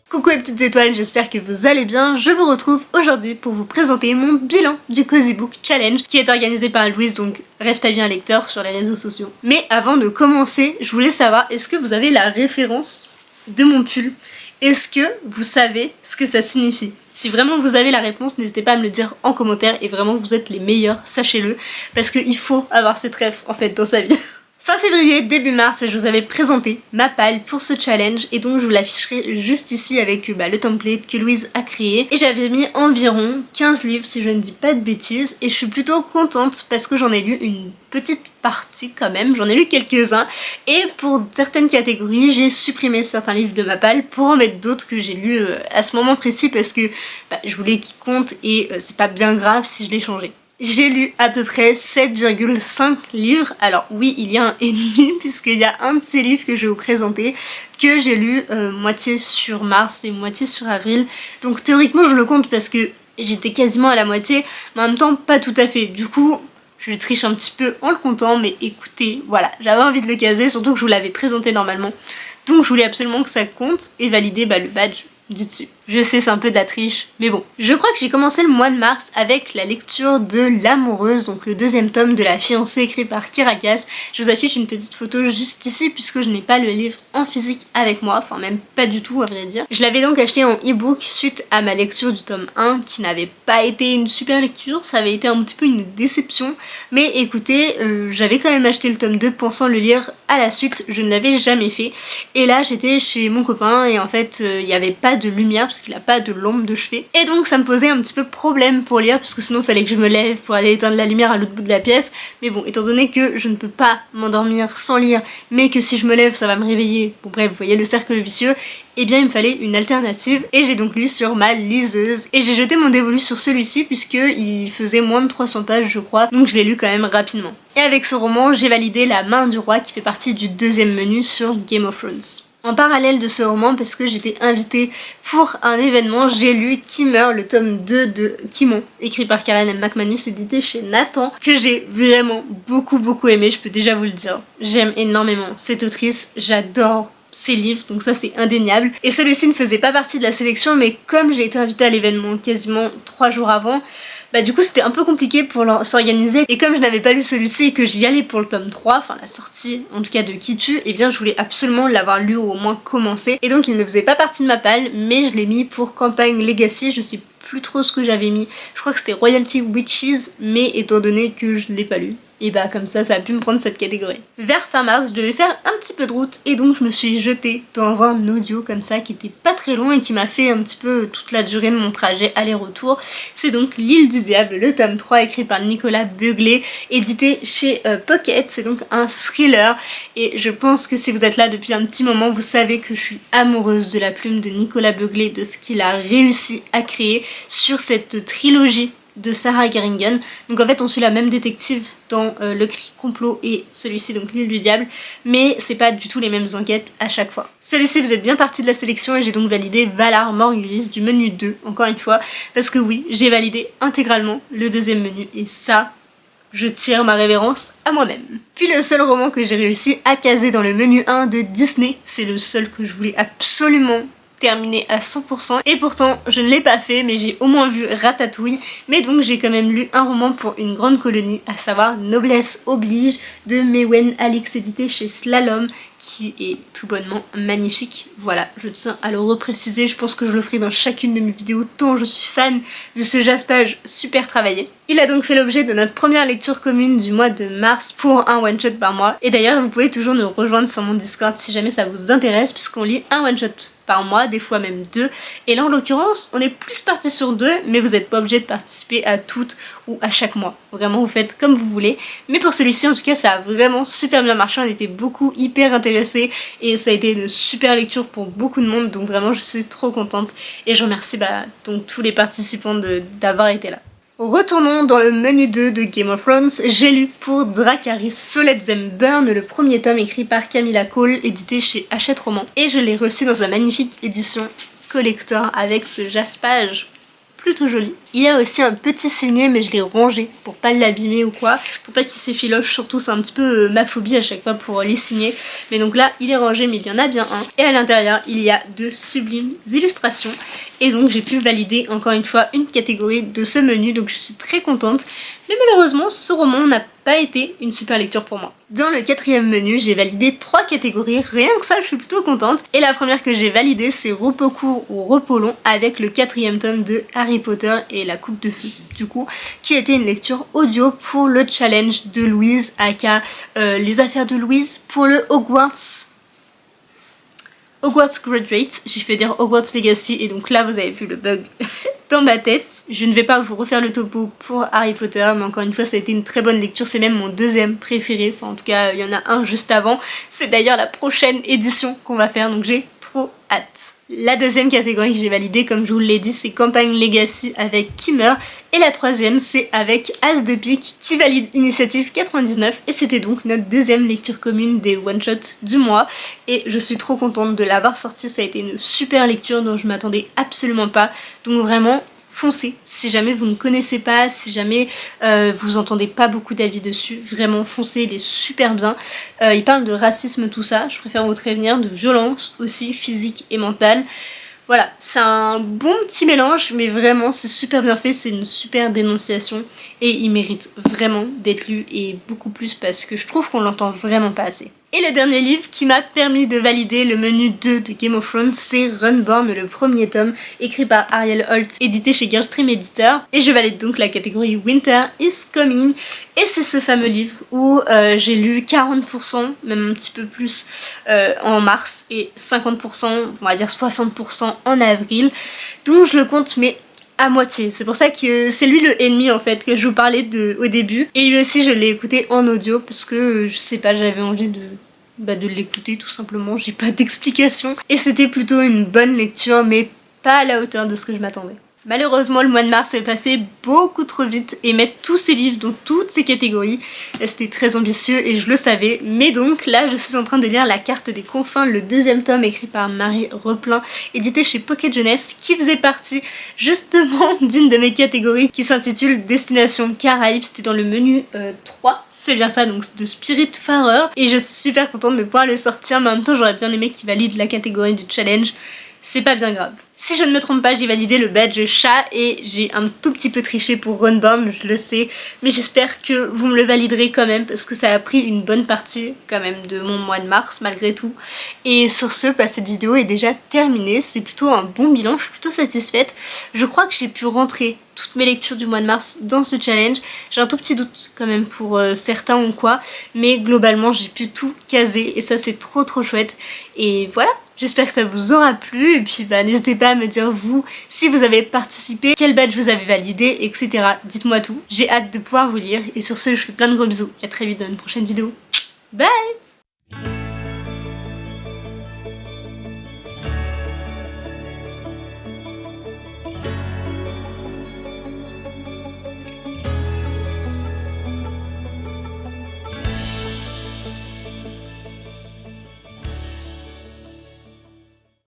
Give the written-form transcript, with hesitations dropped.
Coucou les petites étoiles, j'espère que vous allez bien. Je vous retrouve aujourd'hui pour vous présenter mon bilan du Cozy Book Challenge qui est organisé par Louise, donc Rêve ta vie un lecteur sur les réseaux sociaux. Mais avant de commencer, je voulais savoir, est-ce que vous avez la référence de mon pull? Est-ce que vous savez ce que ça signifie? Si vraiment vous avez la réponse, n'hésitez pas à me le dire en commentaire et vraiment vous êtes les meilleurs, sachez-le, parce qu'il faut avoir cette ref en fait dans sa vie. Fin février, début mars, je vous avais présenté ma palle pour ce challenge et donc je vous l'afficherai juste ici avec le template que Louise a créé. Et j'avais mis environ 15 livres si je ne dis pas de bêtises et je suis plutôt contente parce que j'en ai lu une petite partie quand même, j'en ai lu quelques-uns et pour certaines catégories j'ai supprimé certains livres de ma palle pour en mettre d'autres que j'ai lus à ce moment précis parce que je voulais qu'ils comptent et c'est pas bien grave si je les changeais. J'ai lu à peu près 7,5 livres, alors oui il y a un et demi puisqu'il y a un de ces livres que je vais vous présenter que j'ai lu moitié sur mars et moitié sur avril, donc théoriquement je le compte parce que j'étais quasiment à la moitié mais en même temps pas tout à fait, du coup je triche un petit peu en le comptant mais écoutez voilà, j'avais envie de le caser surtout que je vous l'avais présenté normalement donc je voulais absolument que ça compte et valider le badge du dessus. Je sais c'est un peu de la triche, mais bon. Je crois que j'ai commencé le mois de mars avec la lecture de L'Amoureuse, donc le deuxième tome de La Fiancée écrit par Kirakas. Je vous affiche une petite photo juste ici puisque je n'ai pas le livre en physique avec moi, enfin même pas du tout à vrai dire. Je l'avais donc acheté en e-book suite à ma lecture du tome 1 qui n'avait pas été une super lecture, ça avait été un petit peu une déception. Mais écoutez, j'avais quand même acheté le tome 2 pensant le lire à la suite, je ne l'avais jamais fait. Et là j'étais chez mon copain et en fait il n'y avait pas de lumière parce qu'il a pas de lampe de chevet et donc ça me posait un petit peu problème pour lire parce que sinon il fallait que je me lève pour aller éteindre la lumière à l'autre bout de la pièce, mais bon étant donné que je ne peux pas m'endormir sans lire mais que si je me lève ça va me réveiller, bon bref vous voyez le cercle vicieux, et bien il me fallait une alternative et j'ai donc lu sur ma liseuse et j'ai jeté mon dévolu sur celui-ci puisqu'il faisait moins de 300 pages je crois, donc je l'ai lu quand même rapidement. Et avec ce roman j'ai validé La Main du Roi qui fait partie du deuxième menu sur Game of Thrones. En parallèle de ce roman, parce que j'étais invitée pour un événement, j'ai lu Qui meurt, le tome 2 de Kimon, écrit par Karen M. McManus, édité chez Nathan, que j'ai vraiment beaucoup aimé, je peux déjà vous le dire. J'aime énormément cette autrice, j'adore ses livres, donc ça c'est indéniable. Et celui-ci ne faisait pas partie de la sélection, mais comme j'ai été invitée à l'événement quasiment 3 jours avant, du coup c'était un peu compliqué pour s'organiser et comme je n'avais pas lu celui-ci et que j'y allais pour le tome 3, enfin la sortie en tout cas de Qui tue, et bien je voulais absolument l'avoir lu ou au moins commencer et donc il ne faisait pas partie de ma palle mais je l'ai mis pour Campagne Legacy, je sais plus trop ce que j'avais mis, je crois que c'était Royalty Witches mais étant donné que je l'ai pas lu, et comme ça ça a pu me prendre cette catégorie. Vers fin mars je devais faire un petit peu de route et donc je me suis jetée dans un audio comme ça qui était pas très long et qui m'a fait un petit peu toute la durée de mon trajet aller-retour. C'est donc L'Île du Diable, le tome 3 écrit par Nicolas Beuglet, édité chez Pocket, c'est donc un thriller et je pense que si vous êtes là depuis un petit moment vous savez que je suis amoureuse de la plume de Nicolas Beuglet, de ce qu'il a réussi à créer sur cette trilogie de Sarah Geringen. Donc en fait on suit la même détective dans Le Cri Complot et celui-ci donc L'Île du Diable, mais c'est pas du tout les mêmes enquêtes à chaque fois. Celui-ci vous êtes bien parti de la sélection et j'ai donc validé Valar Morghulis du menu 2 encore une fois parce que oui j'ai validé intégralement le deuxième menu et ça je tire ma révérence à moi-même. Puis le seul roman que j'ai réussi à caser dans le menu 1 de Disney, c'est le seul que je voulais absolument terminé à 100% et pourtant je ne l'ai pas fait mais j'ai au moins vu Ratatouille, mais donc j'ai quand même lu un roman pour une grande colonie, à savoir Noblesse oblige de Mewen Alix édité chez Slalom qui est tout bonnement magnifique. Voilà, je tiens à le repréciser, je pense que je le ferai dans chacune de mes vidéos tant je suis fan de ce jaspage super travaillé. Il a donc fait l'objet de notre première lecture commune du mois de mars pour un one-shot par mois et d'ailleurs vous pouvez toujours nous rejoindre sur mon Discord si jamais ça vous intéresse puisqu'on lit un one-shot par mois, des fois même 2 et là en l'occurrence on est plus parti sur 2 mais vous n'êtes pas obligé de participer à toutes ou à chaque mois, vraiment vous faites comme vous voulez, mais pour celui-ci en tout cas ça a vraiment super bien marché, on était beaucoup hyper intéressés et ça a été une super lecture pour beaucoup de monde donc vraiment je suis trop contente et je remercie donc tous les participants d'avoir été là. Retournons dans le menu 2 de Game of Thrones, j'ai lu pour Dracarys Solid Them Burn, le premier tome écrit par Camilla Cole, édité chez Hachette Roman, et je l'ai reçu dans une magnifique édition collector avec ce jaspage plutôt joli. Il y a aussi un petit signet mais je l'ai rangé pour pas l'abîmer ou quoi, pour pas qu'il s'effiloche, surtout c'est un petit peu ma phobie à chaque fois pour les signets. Mais donc là il est rangé mais il y en a bien un. Et à l'intérieur il y a de sublimes illustrations. Et donc j'ai pu valider encore une fois une catégorie de ce menu, donc je suis très contente. Mais malheureusement ce roman n'a pas été une super lecture pour moi. Dans le 4e menu, j'ai validé 3 catégories, rien que ça je suis plutôt contente. Et la première que j'ai validée c'est repos court ou repos long avec le 4e tome de Harry Potter et la coupe de feu du coup, qui était une lecture audio pour le challenge de Louise aka les affaires de Louise pour le Hogwarts Graduate. J'ai fait dire Hogwarts Legacy et donc là vous avez vu le bug dans ma tête. Je ne vais pas vous refaire le topo pour Harry Potter, mais encore une fois ça a été une très bonne lecture, c'est même mon 2e préféré, enfin en tout cas il y en a un juste avant. C'est d'ailleurs la prochaine édition qu'on va faire, donc j'ai trop hâte. La 2e catégorie que j'ai validée, comme je vous l'ai dit, c'est Campagne Legacy avec Kimmer. Et la 3e, c'est avec As de Pique qui valide Initiative 99. Et c'était donc notre 2e lecture commune des one-shots du mois. Et je suis trop contente de l'avoir sortie. Ça a été une super lecture dont je m'attendais absolument pas. Donc vraiment, foncez. Si jamais vous ne connaissez pas, si jamais vous entendez pas beaucoup d'avis dessus, vraiment foncez, il est super bien. Il parle de racisme, tout ça, je préfère vous prévenir, de violence aussi, physique et mentale. Voilà, c'est un bon petit mélange, mais vraiment c'est super bien fait, c'est une super dénonciation et il mérite vraiment d'être lu et beaucoup plus parce que je trouve qu'on l'entend vraiment pas assez. Et le dernier livre qui m'a permis de valider le menu 2 de Game of Thrones, c'est Runborn, le 1er tome, écrit par Ariel Holt, édité chez Girlstream Editor. Et je valide donc la catégorie Winter is Coming. Et c'est ce fameux livre où j'ai lu 40%, même un petit peu plus, en mars, et 50%, on va dire 60% en avril. Donc je le compte, mais à moitié. C'est pour ça que c'est lui le ennemi en fait que je vous parlais au début. Et lui aussi je l'ai écouté en audio parce que je sais pas, j'avais envie de l'écouter tout simplement, j'ai pas d'explication. Et c'était plutôt une bonne lecture mais pas à la hauteur de ce que je m'attendais. Malheureusement le mois de mars est passé beaucoup trop vite et mettre tous ces livres dans toutes ces catégories, c'était très ambitieux et je le savais. Mais donc là je suis en train de lire La Carte des Confins, le 2e tome écrit par Marie Replin, édité chez Pocket Jeunesse, qui faisait partie justement d'une de mes catégories qui s'intitule Destination Caraïbes. C'était dans le menu 3, c'est bien ça, donc de Spiritfarer, et je suis super contente de pouvoir le sortir, mais en même temps j'aurais bien aimé qu'il valide la catégorie du challenge. C'est pas bien grave. Si je ne me trompe pas, j'ai validé le badge chat et j'ai un tout petit peu triché pour Runborn, je le sais, mais j'espère que vous me le validerez quand même parce que ça a pris une bonne partie quand même de mon mois de mars malgré tout. Et sur ce, cette vidéo est déjà terminée, c'est plutôt un bon bilan, je suis plutôt satisfaite. Je crois que j'ai pu rentrer toutes mes lectures du mois de mars dans ce challenge. J'ai un tout petit doute quand même pour certains ou quoi, mais globalement j'ai pu tout caser et ça c'est trop chouette. Et voilà, j'espère que ça vous aura plu et puis n'hésitez pas à me dire vous si vous avez participé, quel badge vous avez validé, etc. Dites-moi tout, j'ai hâte de pouvoir vous lire et sur ce je vous fais plein de gros bisous et à très vite dans une prochaine vidéo. Bye.